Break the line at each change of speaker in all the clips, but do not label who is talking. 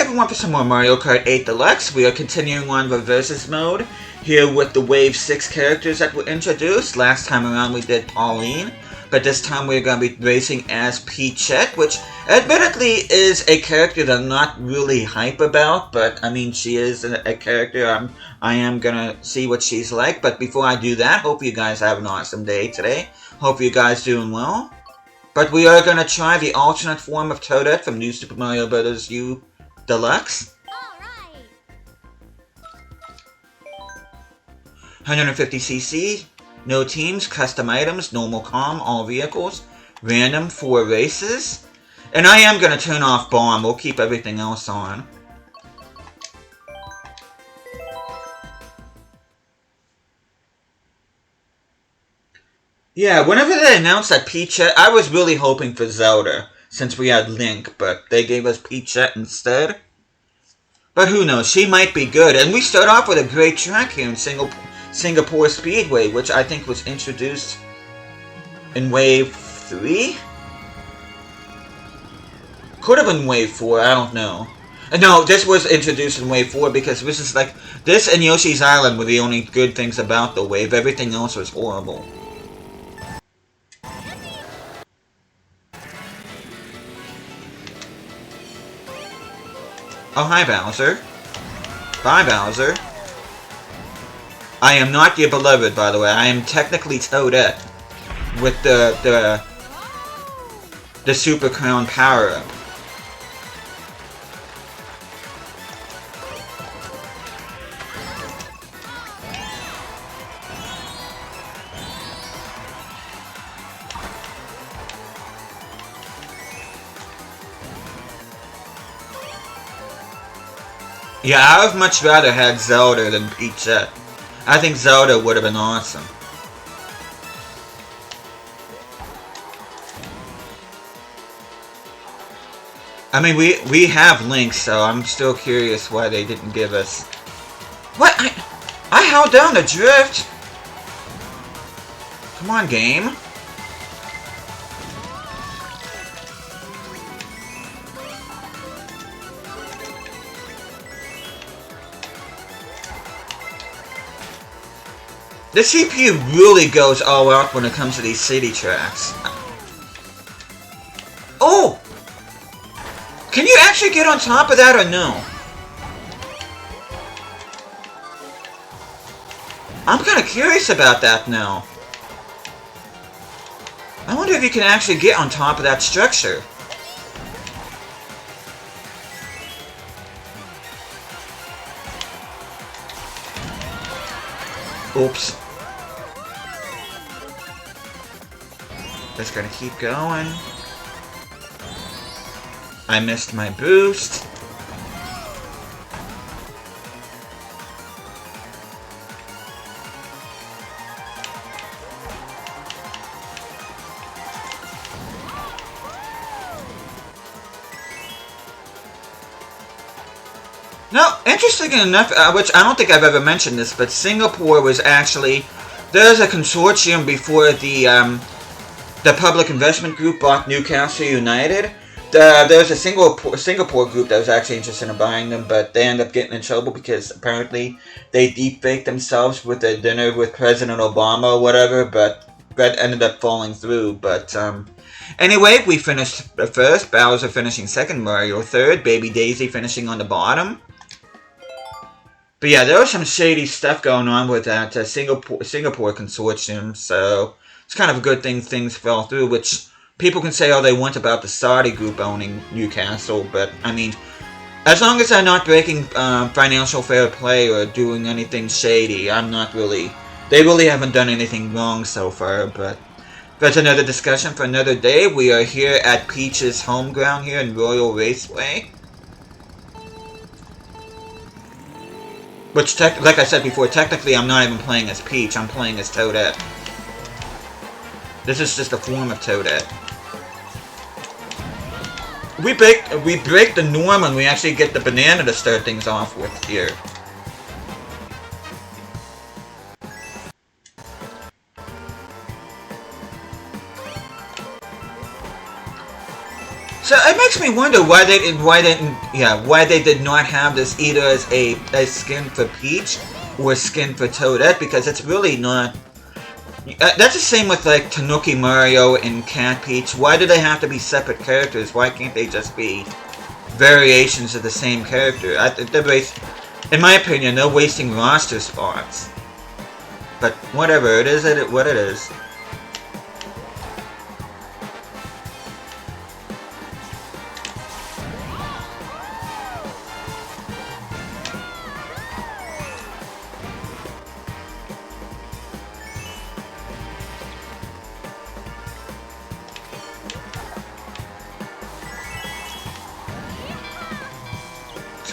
everyone for some more Mario Kart 8 Deluxe. We are continuing on the Versus mode here with the Wave 6 characters that were introduced. Last time around we did Pauline, but this time we're going to be racing as Peachette, which admittedly is a character that I'm not really hype about, but I mean she is a character I am going to see what she's like. But before I do that, hope you guys have an awesome day today. Hope you guys doing well. But we are going to try the alternate form of Toadette from New Super Mario Bros. U Deluxe.
Alright.
150cc, no teams, custom items, normal calm, all vehicles, random 4 races. And I am going to turn off bomb, we'll keep everything else on. Yeah, whenever they announced that Peachette, I was really hoping for Zelda, since we had Link, but they gave us Peachette instead. But who knows, she might be good. And we start off with a great track here in Singapore Speedway, which I think was introduced in Wave 3? Could have been Wave 4, I don't know. No, this was introduced in Wave 4 because this is like, this and Yoshi's Island were the only good things about the wave. Everything else was horrible. Oh, hi, Bowser. Bye, Bowser. I am not your beloved, by the way. I am technically Toadette with the Super Crown power-up. Yeah, I would much rather had Zelda than Peachette. I think Zelda would have been awesome. I mean, we have Link, so I'm still curious why they didn't give us... What? I held down the drift! Come on, game. The CPU really goes all out when it comes to these city tracks. Oh! Can you actually get on top of that or no? I'm kind of curious about that now. I wonder if you can actually get on top of that structure. Oops. Just gonna keep going. I missed my boost. No, interesting enough, which I don't think I've ever mentioned this, but Singapore was actually... There's a consortium before the Public Investment Group bought Newcastle United. There's a Singapore group that was actually interested in buying them, but they ended up getting in trouble because apparently they deepfaked themselves with a dinner with President Obama or whatever, but that ended up falling through. But anyway, we finished first, Bowser finishing second, Mario third, Baby Daisy finishing on the bottom. But yeah, there was some shady stuff going on with that Singapore consortium, so it's kind of a good thing things fell through, which people can say all they want about the Saudi group owning Newcastle, but I mean, as long as they're not breaking financial fair play or doing anything shady, I'm not really... They really haven't done anything wrong so far, but that's another discussion for another day. We are here at Peach's home ground here in Royal Raceway. Which, like I said before, technically I'm not even playing as Peach, I'm playing as Toadette. This is just a form of Toadette. We break the norm and we actually get the banana to start things off with here. So it makes makes me wonder why they did not have this either as a skin for Peach or skin for Toadette, because it's really not. That's the same with like Tanuki Mario and Cat Peach. Why do they have to be separate characters? Why can't they just be variations of the same character? In my opinion, they're wasting roster spots. But whatever, it is what it is.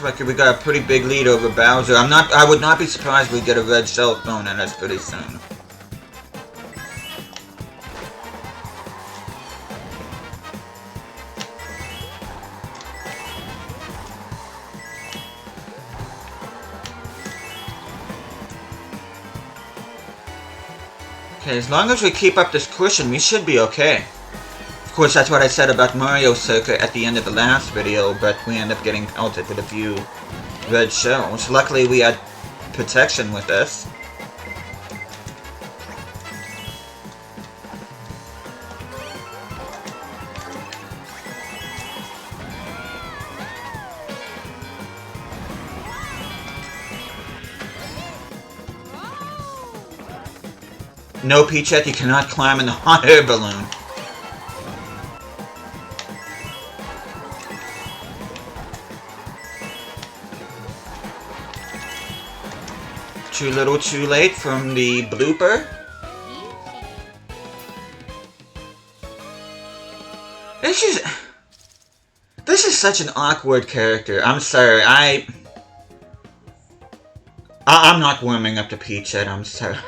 Like we got a pretty big lead over Bowser. I would not be surprised if we get a red shell thrown at us pretty soon. Okay, as long as we keep up this cushion, we should be okay. Of course, that's what I said about Mario Circuit at the end of the last video, but we end up getting pelted with a few red shells. Luckily, we had protection with us. No, Peachette, you cannot climb in the hot air balloon. Too little too late from the blooper. This is such an awkward character. I'm sorry, I'm not warming up to Peachette, I'm sorry.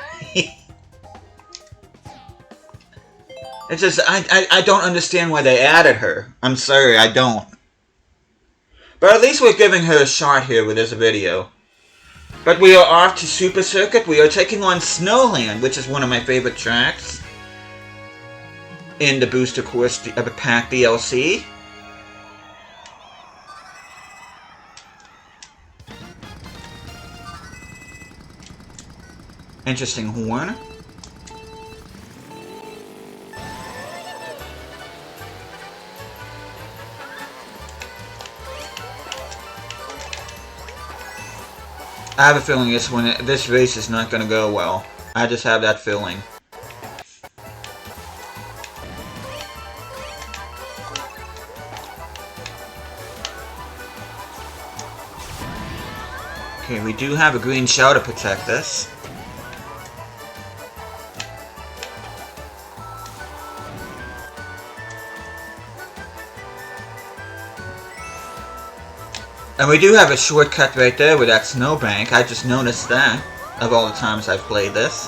It's just, I don't understand why they added her. I'm sorry, I don't. But at least we're giving her a shot here with this video. But we are off to Super Circuit. We are taking on Snowland, which is one of my favorite tracks in the Booster Course Pack DLC. Interesting horn. I have a feeling this race is not going to go well. I just have that feeling. Okay, we do have a green shell to protect us. And we do have a shortcut right there with that snowbank. I just noticed that, of all the times I've played this.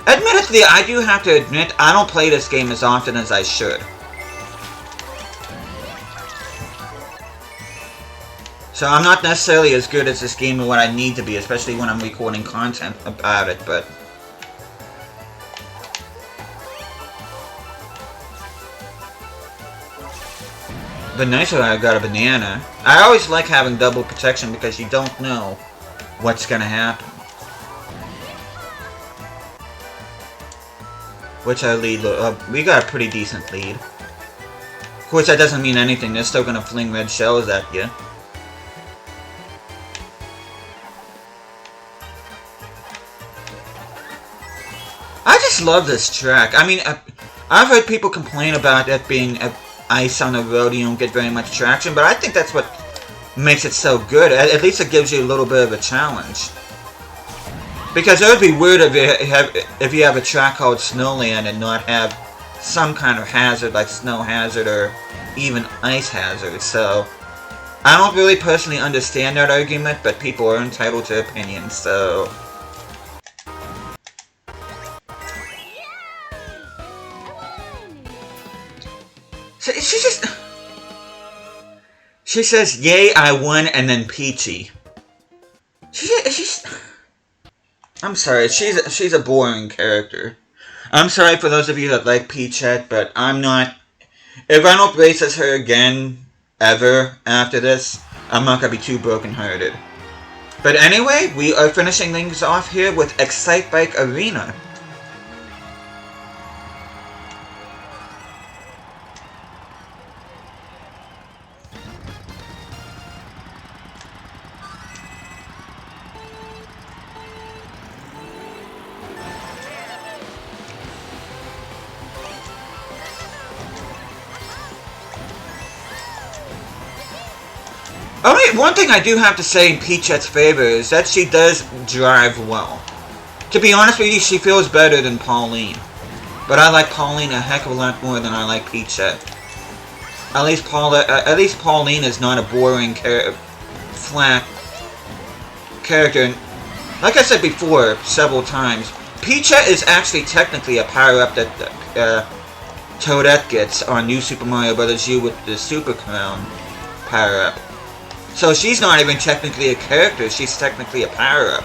Admittedly, I do have to admit, I don't play this game as often as I should. So I'm not necessarily as good as this game as what I need to be, especially when I'm recording content about it, but... But nicer I got a banana. I always like having double protection because you don't know what's gonna happen. Which our lead, we got a pretty decent lead. Of course that doesn't mean anything, they're still gonna fling red shells at you. I just love this track. I mean, I've heard people complain about it being ice on the road, you don't get very much traction, but I think that's what makes it so good. At least it gives you a little bit of a challenge. Because it would be weird if you have a track called Snowland and not have some kind of hazard like snow hazard or even ice hazard. So I don't really personally understand that argument, but people are entitled to opinions, so... She says, "Yay, I won," and then Peachy. I'm sorry, she's a boring character. I'm sorry for those of you that like Peachette, but I'm not If I don't race as her again, ever, after this, I'm not gonna be too brokenhearted. But anyway, we are finishing things off here with Excite Bike Arena. Only one thing I do have to say in Peachette's favor is that she does drive well. To be honest with you, she feels better than Pauline. But I like Pauline a heck of a lot more than I like Peachette. At least Pauline is not a boring, flat character. And like I said before several times, Peachette is actually technically a power-up that Toadette gets on New Super Mario Bros. U with the Super Crown power-up. So she's not even technically a character, she's technically a power-up.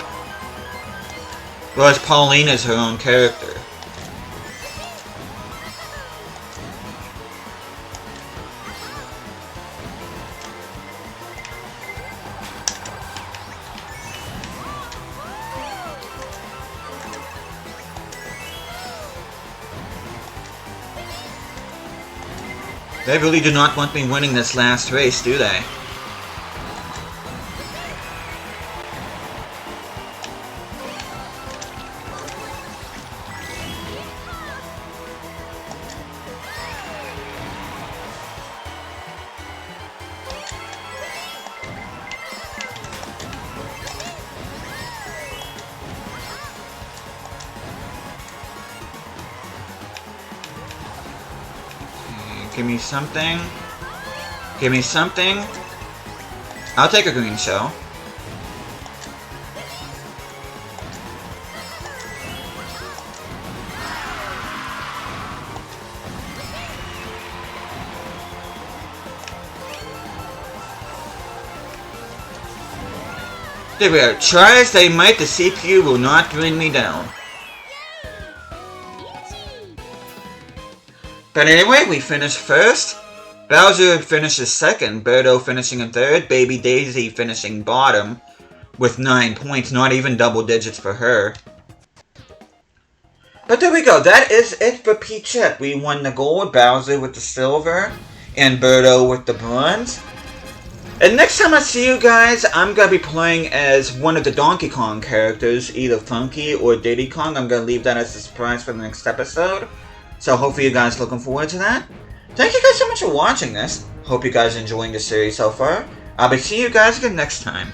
Whereas Pauline is her own character. They really do not want me winning this last race, do they? Give me something. Give me something. I'll take a green shell. There we go. Try as they might, the CPU will not bring me down. But anyway, we finished first. Bowser finishes second. Birdo finishing in third. Baby Daisy finishing bottom with 9 points. Not even double digits for her. But there we go. That is it for Peachette. We won the gold. Bowser with the silver. And Birdo with the bronze. And next time I see you guys, I'm going to be playing as one of the Donkey Kong characters. Either Funky or Diddy Kong. I'm going to leave that as a surprise for the next episode. So hopefully you guys are looking forward to that. Thank you guys so much for watching this. Hope you guys are enjoying the series so far. I'll be seeing you guys again next time.